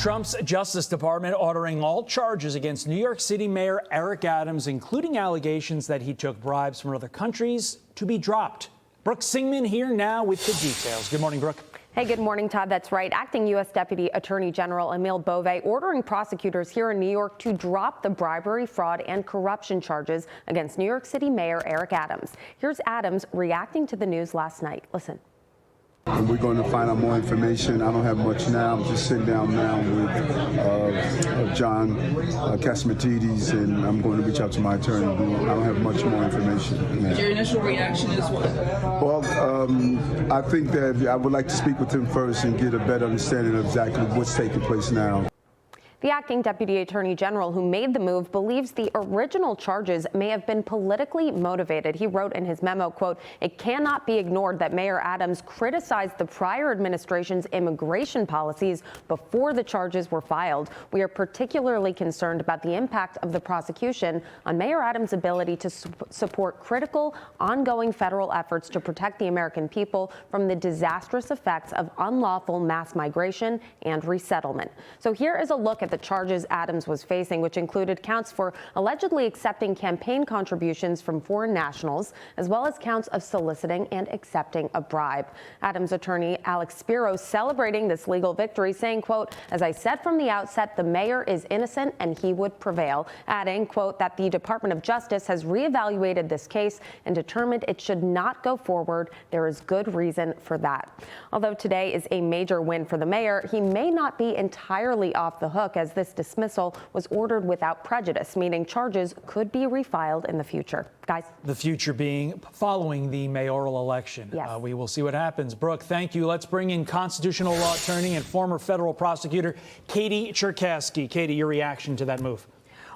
Trump's Justice Department ordering all charges against New York City Mayor Eric Adams, including allegations that he took bribes from other countries, to be dropped. Brooke Singman here now with the details. Good morning, Brooke. Hey, good morning, Todd. That's right. Acting U.S. Deputy Attorney General Emil Bove ordering prosecutors here in New York to drop the bribery, fraud, and corruption charges against New York City Mayor Eric Adams. Here's Adams reacting to the news last night. Listen. And we're going to find out more information. I don't have much now. I'm just sitting down now with John Catsimatidis, and I'm going to reach out to my attorney. I don't have much more information now. Your initial reaction is what? Well, I think that I would like to speak with him first and get a better understanding of exactly what's taking place now. The acting deputy attorney general who made the move believes the original charges may have been politically motivated. He wrote in his memo, quote, "It cannot be ignored that Mayor Adams criticized the prior administration's immigration policies before the charges were filed. We are particularly concerned about the impact of the prosecution on Mayor Adams' ability to support critical, ongoing federal efforts to protect the American people from the disastrous effects of unlawful mass migration and resettlement." So here is a look at the charges Adams was facing, which included counts for allegedly accepting campaign contributions from foreign nationals, as well as counts of soliciting and accepting a bribe. Adams' attorney Alex Spiro celebrating this legal victory, saying, quote, "As I said from the outset, the mayor is innocent and he would prevail," adding, quote, that the Department of Justice has reevaluated this case and determined it should not go forward. There is good reason for that. Although today is a major win for the mayor, he may not be entirely off the hook, as this dismissal was ordered without prejudice, meaning charges could be refiled in the future. Guys. The future being following the mayoral election. Yes. We will see what happens. Brooke, thank you. Let's bring in constitutional law attorney and former federal prosecutor Katie Cherkasky. Katie, your reaction to that move?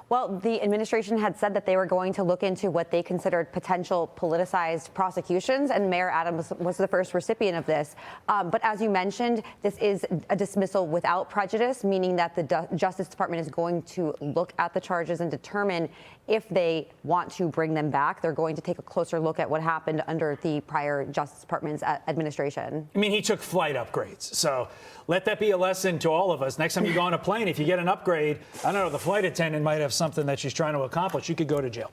Well, the administration had said that they were going to look into what they considered potential politicized prosecutions, and Mayor Adams was the first recipient of this. But as you mentioned, this is a dismissal without prejudice, meaning that the Justice Department is going to look at the charges and determine if they want to bring them back. They're going to take a closer look at what happened under the prior Justice Department's administration. I mean, he took flight upgrades. So let that be a lesson to all of us. Next time you go on a plane, if you get an upgrade, I don't know, the flight attendant might have something that she's trying to accomplish. You could go to jail.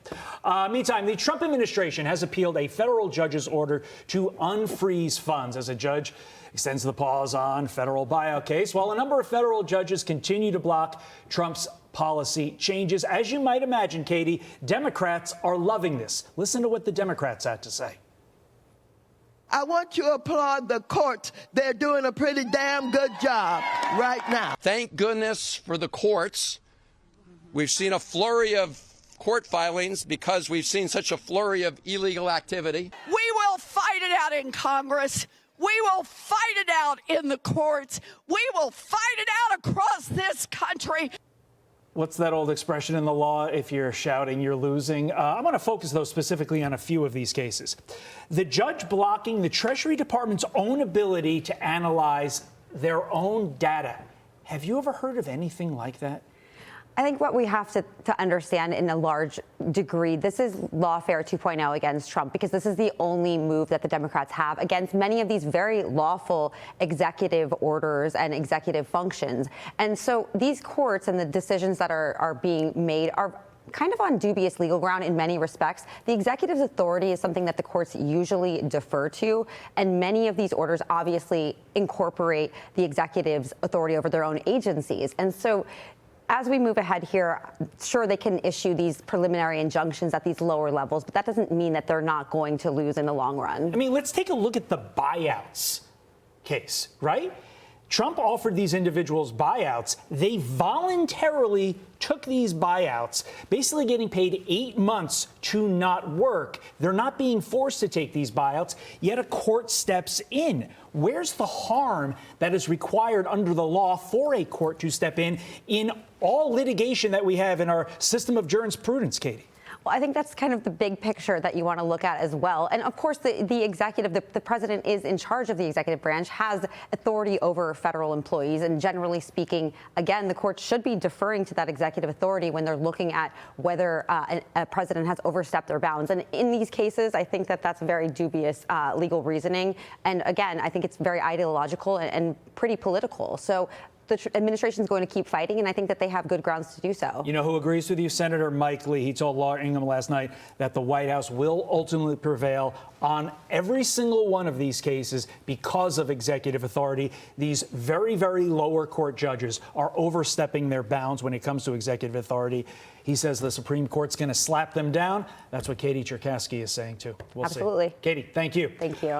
Meantime, the Trump administration has appealed a federal judge's order to unfreeze funds as a judge extends the pause on federal buyout case, while a number of federal judges continue to block Trump's policy changes. As you might imagine, Katie, Democrats are loving this. Listen to what the Democrats had to say. I want to applaud the courts. They're doing a pretty damn good job right now. Thank goodness for the courts. We've seen a flurry of court filings because we've seen such a flurry of illegal activity. We will fight it out in Congress. We will fight it out in the courts. We will fight it out across this country. What's that old expression in the law? If you're shouting, you're losing. I want to focus, though, specifically on a few of these cases. The judge blocking the Treasury Department's own ability to analyze their own data. Have you ever heard of anything like that? I think what we have to understand in a large degree, this is lawfare 2.0 against Trump, because this is the only move that the Democrats have against many of these very lawful executive orders and executive functions. And so these courts and the decisions that are being made are kind of on dubious legal ground in many respects. The executive's authority is something that the courts usually defer to, and many of these orders obviously incorporate the executive's authority over their own agencies. And so as we move ahead here, sure, they can issue these preliminary injunctions at these lower levels, but that doesn't mean that they're not going to lose in the long run. I mean, let's take a look at the buyouts case, right? Trump offered these individuals buyouts. They voluntarily took these buyouts, basically getting paid 8 months to not work. They're not being forced to take these buyouts, yet a court steps in. Where's the harm that is required under the law for a court to step in all litigation that we have in our system of jurisprudence, Katie? Well, I think that's kind of the big picture that you want to look at as well. And of course, the executive, the president is in charge of the executive branch, has authority over federal employees. And generally speaking, again, the court should be deferring to that executive authority when they're looking at whether a president has overstepped their bounds. And in these cases, I think that that's very dubious legal reasoning. And again, I think it's very ideological and pretty political. So the administration is going to keep fighting, and I think that they have good grounds to do so. You know who agrees with you? Senator Mike Lee. He told Laura Ingham last night that the White House will ultimately prevail on every single one of these cases because of executive authority. These very, very lower court judges are overstepping their bounds when it comes to executive authority. He says the Supreme Court's going to slap them down. That's what Katie Cherkasky is saying, too. We'll Absolutely. see. Katie, thank you. Thank you.